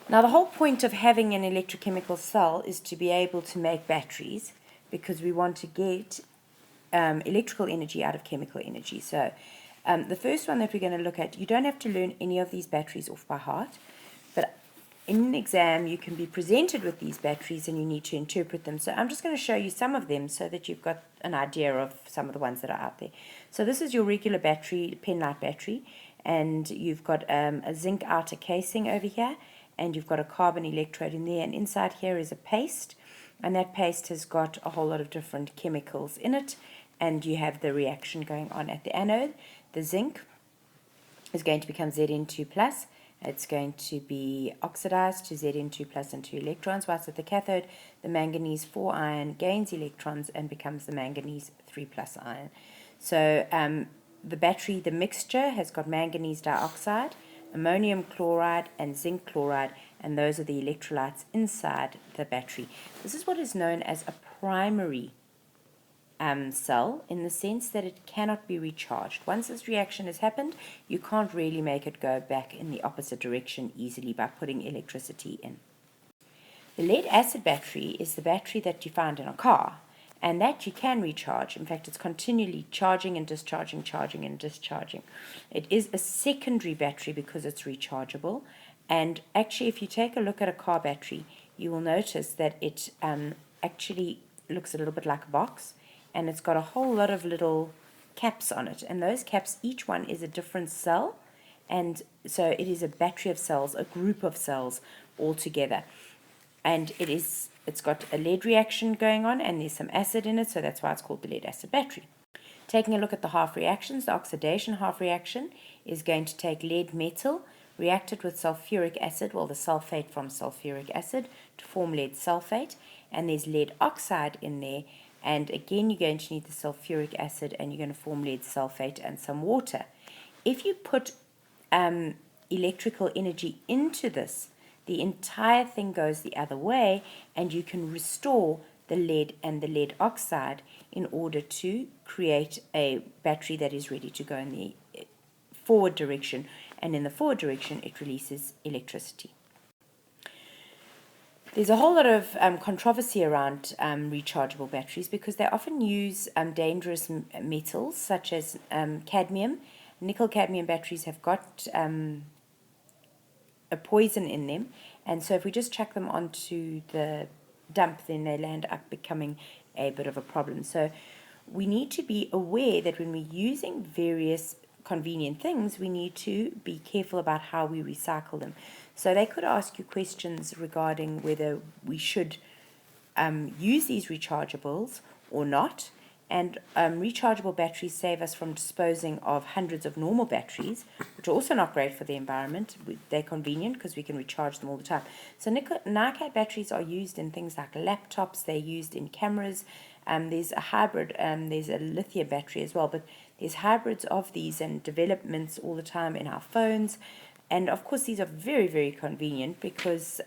Now, the whole point of having an electrochemical cell is to be able to make batteries, because we want to get electrical energy out of chemical energy. So the first one that we're going to look at, you don't have to learn any of these batteries off by heart, but in an exam you can be presented with these batteries and you need to interpret them. So I'm just going to show you some of them so that you've got an idea of some of the ones that are out there. So this is your regular battery, penlight battery, and you've got a zinc outer casing over here, and you've got a carbon electrode in there, and inside here is a paste, and that paste has got a whole lot of different chemicals in it, and you have the reaction going on at the anode. The zinc is going to become Zn2 plus. It's going to be oxidized to Zn2 plus and 2 electrons, whilst at the cathode the manganese 4 ion gains electrons and becomes the manganese 3 plus ion. So the battery, the mixture, has got manganese dioxide, ammonium chloride and zinc chloride, and those are the electrolytes inside the battery. This is what is known as a primary cell, in the sense that it cannot be recharged. Once this reaction has happened, you can't really make it go back in the opposite direction easily by putting electricity in. The lead acid battery is the battery that you find in a car, and that you can recharge. In fact, it's continually charging and discharging, charging and discharging. It is a secondary battery because it's rechargeable, and actually if you take a look at a car battery, you will notice that it actually looks a little bit like a box, and it's got a whole lot of little caps on it, and those caps, each one is a different cell, and so it is a battery of cells, a group of cells all together. And it's got a lead reaction going on, and there's some acid in it, so that's why it's called the lead acid battery. Taking a look at the half reactions, the oxidation half reaction is going to take lead metal, react it with sulfuric acid, well, the sulfate from sulfuric acid, to form lead sulfate, and there's lead oxide in there, and again you're going to need the sulfuric acid, and you're going to form lead sulfate and some water. If you put electrical energy into this, the entire thing goes the other way, and you can restore the lead and the lead oxide in order to create a battery that is ready to go in the forward direction, and in the forward direction it releases electricity. There's a whole lot of controversy around rechargeable batteries, because they often use dangerous metals such as cadmium. Nickel-cadmium batteries have got a poison in them, and so if we just chuck them onto the dump, then they land up becoming a bit of a problem. So we need to be aware that when we're using various convenient things, we need to be careful about how we recycle them. So they could ask you questions regarding whether we should use these rechargeables or not. And rechargeable batteries save us from disposing of hundreds of normal batteries, which are also not great for the environment. They're convenient because we can recharge them all the time. So NiCad batteries are used in things like laptops, they're used in cameras. There's a hybrid, there's a lithium battery as well, but there's hybrids of these and developments all the time in our phones. And of course these are very, very convenient because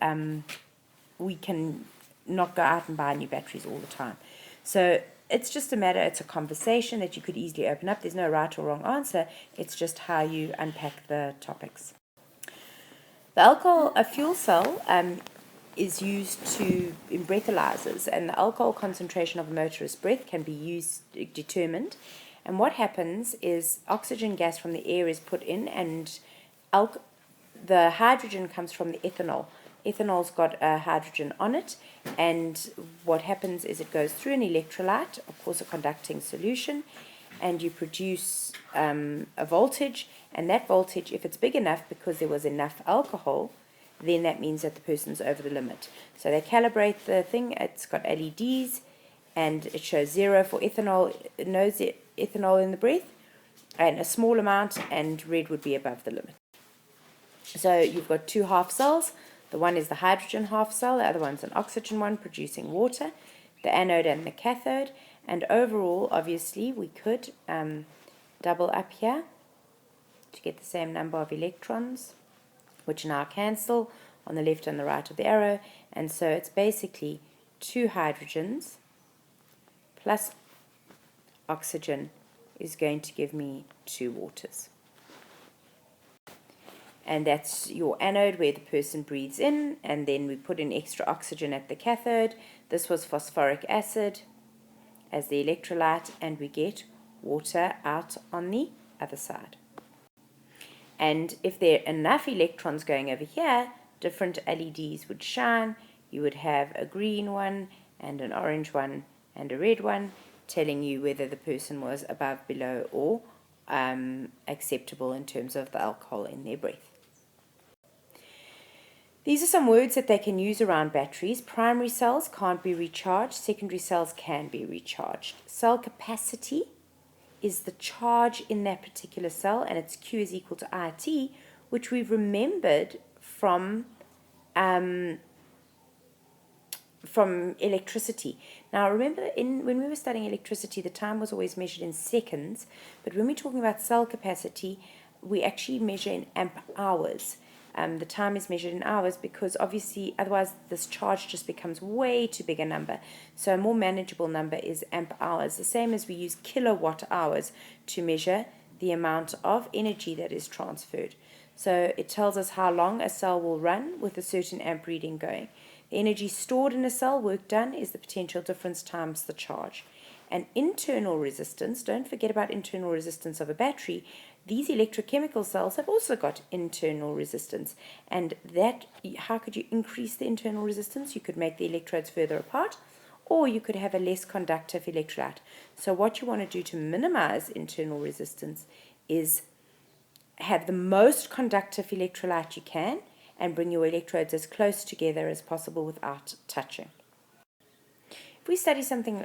we can not go out and buy new batteries all the time. So it's just a matter, it's a conversation that you could easily open up. There's no right or wrong answer. It's just how you unpack the topics. The alcohol, a fuel cell, is used in breathalyzers, and the alcohol concentration of a motorist breath can be determined. And what happens is oxygen gas from the air is put in, and the hydrogen comes from the ethanol. Ethanol's got a hydrogen on it, and what happens is it goes through an electrolyte, of course a conducting solution, and you produce a voltage, and that voltage, if it's big enough because there was enough alcohol, then that means that the person's over the limit. So they calibrate the thing, it's got LEDs, and it shows 0 for ethanol, no ethanol in the breath, and a small amount, and red would be above the limit. So you've got two half cells. The one is the hydrogen half cell, the other one's an oxygen one producing water, the anode and the cathode. And overall, obviously, we could double up here to get the same number of electrons, which now cancel on the left and the right of the arrow. And so it's basically 2 hydrogens plus oxygen is going to give me 2 waters. and that's your anode where the person breathes in, and then we put in extra oxygen at the cathode. This was phosphoric acid as the electrolyte, and we get water out on the other side. And if there are enough electrons going over here, different LEDs would shine. You would have a green one and an orange one and a red one, telling you whether the person was above, below, or acceptable in terms of the alcohol in their breath. These are some words that they can use around batteries. Primary cells can't be recharged. Secondary cells can be recharged. Cell capacity is the charge in that particular cell, and its Q is equal to IT, which we've remembered from electricity. Now remember, when we were studying electricity, the time was always measured in seconds, but when we're talking about cell capacity, we actually measure in amp hours. The time is measured in hours because obviously otherwise this charge just becomes way too big a number. So a more manageable number is amp hours, the same as we use kilowatt hours to measure the amount of energy that is transferred. So it tells us how long a cell will run with a certain amp reading going. The energy stored in a cell, work done, is the potential difference times the charge. And internal resistance, don't forget about internal resistance of a battery. These electrochemical cells have also got internal resistance. And that, how could you increase the internal resistance? You could make the electrodes further apart, or you could have a less conductive electrolyte. So what you want to do to minimize internal resistance is have the most conductive electrolyte you can and bring your electrodes as close together as possible without touching. If we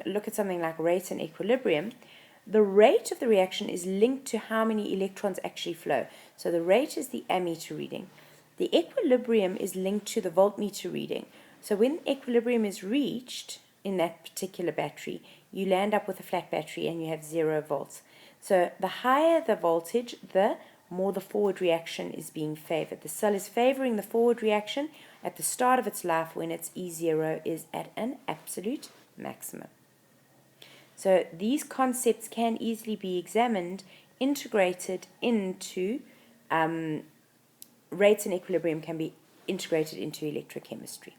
look at something like rate and equilibrium, the rate of the reaction is linked to how many electrons actually flow. So the rate is the ammeter reading. The equilibrium is linked to the voltmeter reading. So when equilibrium is reached in that particular battery, you land up with a flat battery and you have 0 volts. So the higher the voltage, the more the forward reaction is being favored. The cell is favoring the forward reaction at the start of its life when its E0 is at an absolute maximum. So these concepts can easily be examined, integrated into rates and equilibrium can be integrated into electrochemistry.